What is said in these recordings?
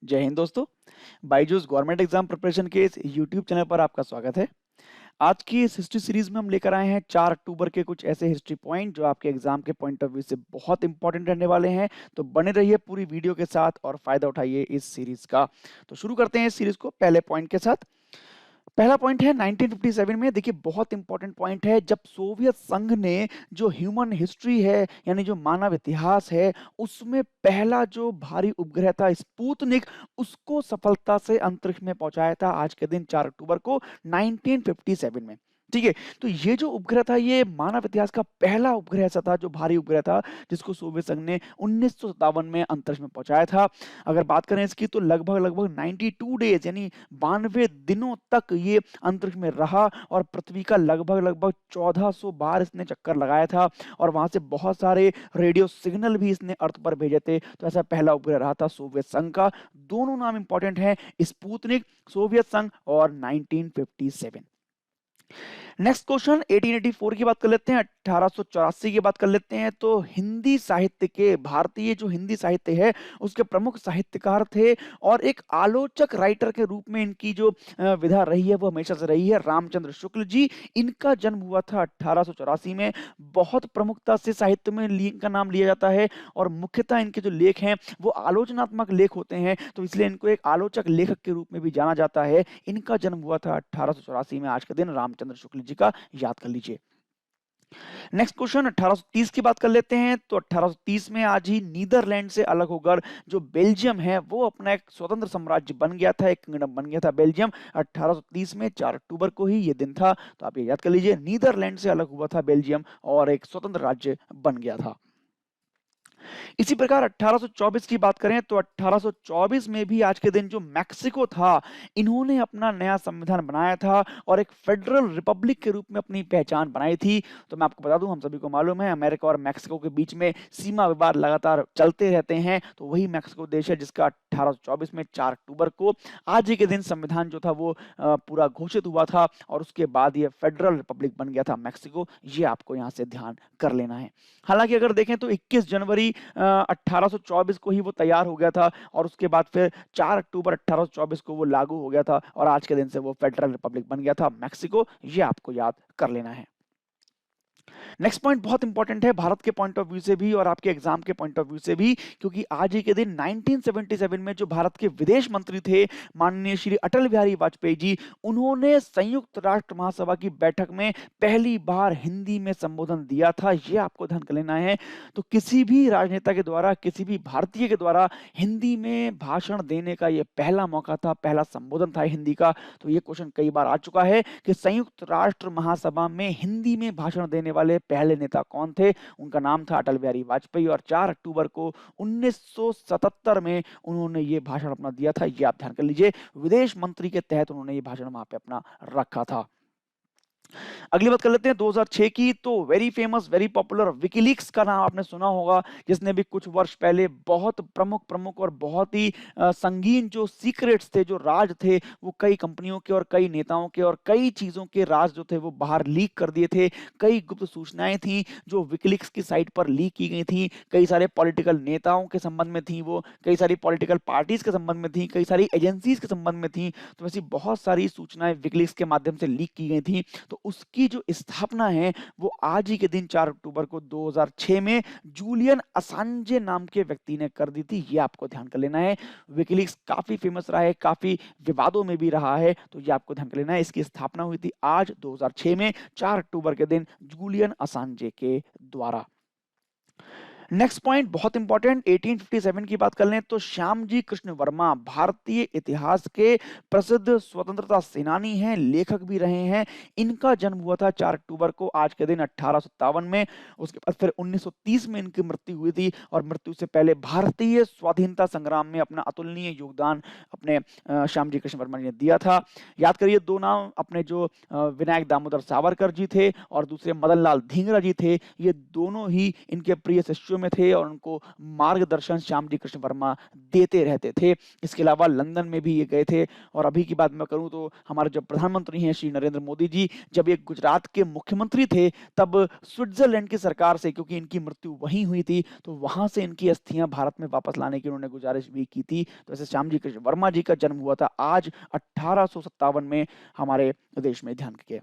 जय हिंद दोस्तों। Byju's government exam preparation के इस यूट्यूब चैनल पर आपका स्वागत है। आज की इस हिस्ट्री सीरीज में हम लेकर आए हैं 4 अक्टूबर के कुछ ऐसे हिस्ट्री पॉइंट जो आपके एग्जाम के पॉइंट ऑफ व्यू से बहुत इंपॉर्टेंट रहने वाले हैं। तो बने रहिए पूरी वीडियो के साथ और फायदा उठाइए इस सीरीज का। तो शुरू करते हैं इस सीरीज को पहले पॉइंट के साथ। पहला पॉइंट है 1957 में। देखिए बहुत इंपॉर्टेंट पॉइंट है, जब सोवियत संघ ने जो ह्यूमन हिस्ट्री है यानी जो मानव इतिहास है उसमें पहला जो भारी उपग्रह था स्पुतनिक, उसको सफलता से अंतरिक्ष में पहुंचाया था आज के दिन 4 अक्टूबर को 1957 में। ठीक है, तो ये जो उपग्रह था ये मानव इतिहास का पहला उपग्रह ऐसा था जो भारी उपग्रह था जिसको सोवियत संघ ने 1957 में अंतरिक्ष में पहुंचाया था। अगर बात करें इसकी तो लगभग लगभग 92 डेज यानी 92 दिनों तक ये अंतरिक्ष में रहा और पृथ्वी का लगभग लगभग 1400 बार इसने चक्कर लगाया था और वहां से बहुत सारे रेडियो सिग्नल भी इसने अर्थ पर भेजे थे। तो ऐसा पहला उपग्रह रहा था सोवियत संघ का। दोनों नाम इंपॉर्टेंट हैं, स्पुतनिक सोवियत संघ और 1957। नेक्स्ट क्वेश्चन 1884 की बात कर लेते हैं, 1884 की बात कर लेते हैं। तो हिंदी साहित्य के, भारतीय जो हिंदी साहित्य है उसके प्रमुख साहित्यकार थे और एक आलोचक राइटर के रूप में इनकी जो विधा रही है वो हमेशा से रही है, रामचंद्र शुक्ल जी। इनका जन्म हुआ था 1884 में। बहुत प्रमुखता से साहित्य में इनका नाम लिया जाता है और मुख्यतः इनके जो लेख हैं वो आलोचनात्मक लेख होते हैं, तो इसलिए इनको एक आलोचक लेखक के रूप में भी जाना जाता है। इनका जन्म हुआ था 1884 में आज के दिन, रामचंद्र शुक्ल जी का याद कर लीजिए। नेक्स्ट क्वेश्चन 1830 की बात कर लेते हैं। तो 1830 में आज ही नीदरलैंड से अलग होकर जो बेल्जियम है वो अपना एक स्वतंत्र साम्राज्य बन गया था, एक किंगडम बन गया था बेल्जियम। 1830 में 4 अक्टूबर को ही ये दिन था, तो आप ये याद कर लीजिए, नीदरलैंड से अलग हुआ था बेल्जियम और एक स्वतंत्र राज्य बन गया था। इसी प्रकार 1824 की बात करें तो 1824 में भी आज के दिन जो मैक्सिको था, इन्होंने अपना नया संविधान बनाया था और एक फेडरल रिपब्लिक के रूप में अपनी पहचान बनाई थी। तो मैं आपको बता दूं, हम सभी को मालूम है अमेरिका और मैक्सिको के बीच में सीमा विवाद लगातार चलते रहते हैं। तो वही मैक्सिको देश है जिसका 1824 में 4 अक्टूबर को आज ही के दिन संविधान जो था वो पूरा घोषित हुआ था और उसके बाद ये फेडरल रिपब्लिक बन गया था मैक्सिको। ये आपको यहाँ से ध्यान कर लेना है। हालांकि अगर देखें तो 21 जनवरी 1824 को ही वो तैयार हो गया था और उसके बाद फिर 4 अक्टूबर 1824 को वो लागू हो गया था और आज के दिन से वो फेडरल रिपब्लिक बन गया था मैक्सिको। ये आपको याद कर लेना है। नेक्स्ट पॉइंट बहुत इंपॉर्टेंट है भारत के पॉइंट ऑफ व्यू से भी और आपके एग्जाम के पॉइंट ऑफ व्यू से भी, क्योंकि आज ही के दिन 1977 में जो भारत के विदेश मंत्री थे माननीय श्री अटल बिहारी वाजपेयी जी, उन्होंने संयुक्त राष्ट्र महासभा की बैठक में पहली बार हिंदी में संबोधन दिया था। यह आपको ध्यान कर लेना है। तो किसी भी राजनेता के द्वारा, किसी भी भारतीय के द्वारा हिंदी में भाषण देने का यह पहला मौका था, पहला संबोधन था हिंदी का। तो ये क्वेश्चन कई बार आ चुका है कि संयुक्त राष्ट्र महासभा में हिंदी में भाषण देने वाले पहले नेता कौन थे। उनका नाम था अटल बिहारी वाजपेयी और 4 अक्टूबर को 1977 में उन्होंने ये भाषण अपना दिया था। ये आप ध्यान कर लीजिए, विदेश मंत्री के तहत उन्होंने ये भाषण वहां पे अपना रखा था। अगली बात कर लेते हैं 2006 की। तो very famous, very popular WikiLeaks का नाम आपने सुना होगा, जिसने भी कुछ वर्ष पहले बहुत प्रमुख प्रमुख और बहुत ही संगीन जो सीक्रेट्स थे, जो राज थे, वो कई कंपनियों के और कई नेताओं के और कई चीजों के राज जो थे वो बाहर लीक कर दिए थे। कई गुप्त सूचनाएं थी जो विकीलीक्स की साइट पर लीक की गई थी। कई सारे पॉलिटिकल नेताओं के संबंध में थी, वो कई सारी पॉलिटिकल पार्टीज के संबंध में थी, कई सारी एजेंसीज के संबंध में थी। तो ऐसी बहुत सारी सूचनाएं विकीलीक्स के माध्यम से लीक की गई थी। तो उसकी जो स्थापना है वो आज ही के दिन 4 अक्टूबर को 2006 में जूलियन असांजे नाम के व्यक्ति ने कर दी थी। ये आपको ध्यान कर लेना है। विकीलीक्स काफी फेमस रहा है, काफी विवादों में भी रहा है, तो ये आपको ध्यान कर लेना है। इसकी स्थापना हुई थी आज 2006 में 4 अक्टूबर के दिन जूलियन असांजे के द्वारा। नेक्स्ट पॉइंट बहुत इंपॉर्टेंट, 1857 की बात कर लें तो श्यामजी कृष्ण वर्मा भारतीय इतिहास के प्रसिद्ध स्वतंत्रता सेनानी हैं, लेखक भी रहे हैं। इनका जन्म हुआ था 4 अक्टूबर को आज के दिन 1857 में। उसके बाद फिर 1930 में इनकी मृत्यु हुई थी और मृत्यु से पहले भारतीय स्वाधीनता संग्राम में अपना अतुलनीय योगदान अपने श्यामजी कृष्ण वर्मा ने दिया था। याद करिए दो नाम अपने, जो विनायक दामोदर सावरकर जी थे और दूसरे मदन लाल धींगरा जी थे। ये दोनों ही इनके प्रिय शिष्यों में थे और उनको मार्गदर्शन श्यामजी कृष्ण वर्मा देते रहते थे। इसके अलावा लंदन में भी ये गए थे। और अभी की बात मैं करूं तो हमारे जो प्रधानमंत्री हैं श्री नरेंद्र मोदी जी, जब ये गुजरात के मुख्यमंत्री थे तब स्विट्जरलैंड की सरकार से, क्योंकि इनकी मृत्यु वहीं हुई थी, तो वहां से इनकी अस्थियां भारत में वापस लाने की उन्होंने गुजारिश भी की थी। तो ऐसे श्यामजी कृष्ण वर्मा जी का जन्म हुआ था आज 1857 में हमारे देश में, ध्यान रखिए।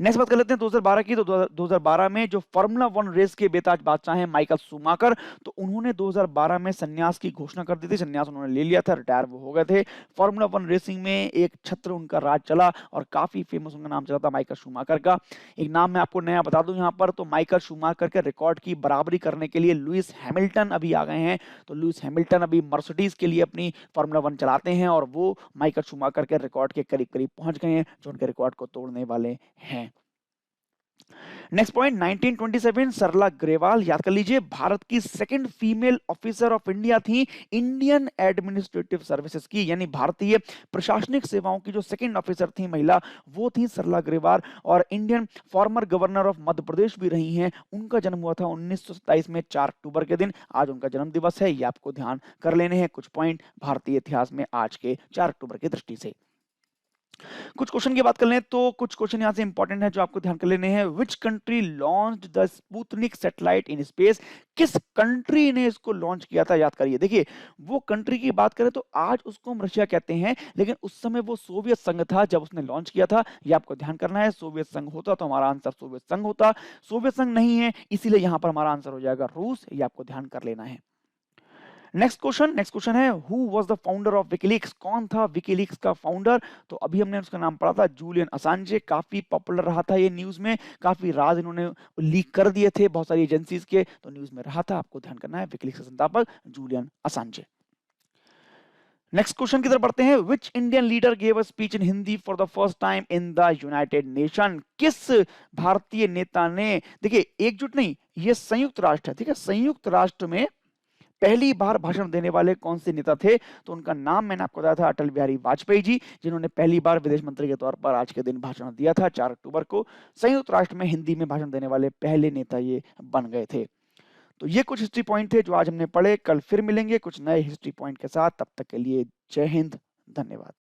नेक्स्ट बात कर लेते हैं 2012 की। तो 2012 में जो फार्मूला 1 रेस के बेताज बादशाह हैं माइकल शूमाकर, तो उन्होंने 2012 में संन्यास की घोषणा कर दी थी। संन्यास उन्होंने ले लिया था, रिटायर वो हो गए थे। फार्मूला 1 रेसिंग में एक छत्र उनका राज चला और काफी फेमस उनका नाम चला था माइकल शूमाकर का। एक नाम मैं आपको नया बता दूं यहाँ पर, तो माइकल शूमाकर के रिकॉर्ड की बराबरी करने के लिए लुइस हैमिल्टन अभी आ गए हैं। तो लुइस हैमिल्टन अभी मर्सिडीज के लिए अपनी फार्मूला 1 चलाते हैं और वो माइकल शूमाकर के रिकॉर्ड के करीब करीब पहुंच गए हैं, जो उनके रिकॉर्ड को तोड़ने वाले हैं। नेक्स्ट पॉइंट 1927, सरला ग्रेवाल, याद कर लीजिए, भारत की second female officer of India थी इंडियन एडमिनिस्ट्रेटिव सर्विसेज की, यानी भारतीय प्रशासनिक सेवाओं की जो सेकंड ऑफिसर थी महिला, वो थी सरला ग्रेवाल। और Indian former governor of Madhya Pradesh भी रही हैं। उनका जन्म हुआ था 1927 में 4 अक्टूबर के दिन। आज उनका जन्म दिवस है, ये आपको ध्यान कर लेने हैं कुछ पॉइंट भारतीय इतिहास में आज के 4 अक्टूबर की दृष्टि से। कुछ क्वेश्चन की बात कर लें तो कुछ क्वेश्चन यहाँ से इंपॉर्टेंट है जो आपको ध्यान कर लेने हैं। Which country launched the Sputnik satellite in space? किस कंट्री ने इसको लॉन्च किया था, याद करिए। देखिए, वो कंट्री की बात करें तो आज उसको हम रशिया कहते हैं, लेकिन उस समय वो सोवियत संघ था जब उसने लॉन्च किया था। ये आपको ध्यान करना है। सोवियत संघ होता तो हमारा आंसर सोवियत संघ होता। सोवियत संघ नहीं है, इसीलिए यहां पर हमारा आंसर हो जाएगा रूस। ये आपको ध्यान कर लेना है। नेक्स्ट क्वेश्चन है, who was the founder of WikiLeaks? कौन था विकीलीक्स का फाउंडर? तो अभी हमने उसका नाम पढ़ा था, जूलियन असांजे। काफी पॉपुलर रहा था ये न्यूज में, काफी राज इन्होंने लीक कर दिए थे बहुत सारी एजेंसीज के, तो न्यूज में रहा था। आपको ध्यान करना है, विकीलीक्स के संस्थापक जूलियन असांजे। नेक्स्ट क्वेश्चन की तरफ बढ़ते हैं। Which Indian leader gave a speech in Hindi for the first time in the United nation? किस भारतीय नेता ने, देखिए एकजुट नहीं, ये संयुक्त राष्ट्र है, ठीक है, संयुक्त राष्ट्र में पहली बार भाषण देने वाले कौन से नेता थे? तो उनका नाम मैंने आपको बताया था, अटल बिहारी वाजपेयी जी, जिन्होंने पहली बार विदेश मंत्री के तौर पर आज के दिन भाषण दिया था 4 अक्टूबर को। संयुक्त राष्ट्र में हिंदी में भाषण देने वाले पहले नेता ये बन गए थे। तो ये कुछ हिस्ट्री पॉइंट थे जो आज हमने पढ़े। कल फिर मिलेंगे कुछ नए हिस्ट्री पॉइंट के साथ। तब तक के लिए जय हिंद, धन्यवाद।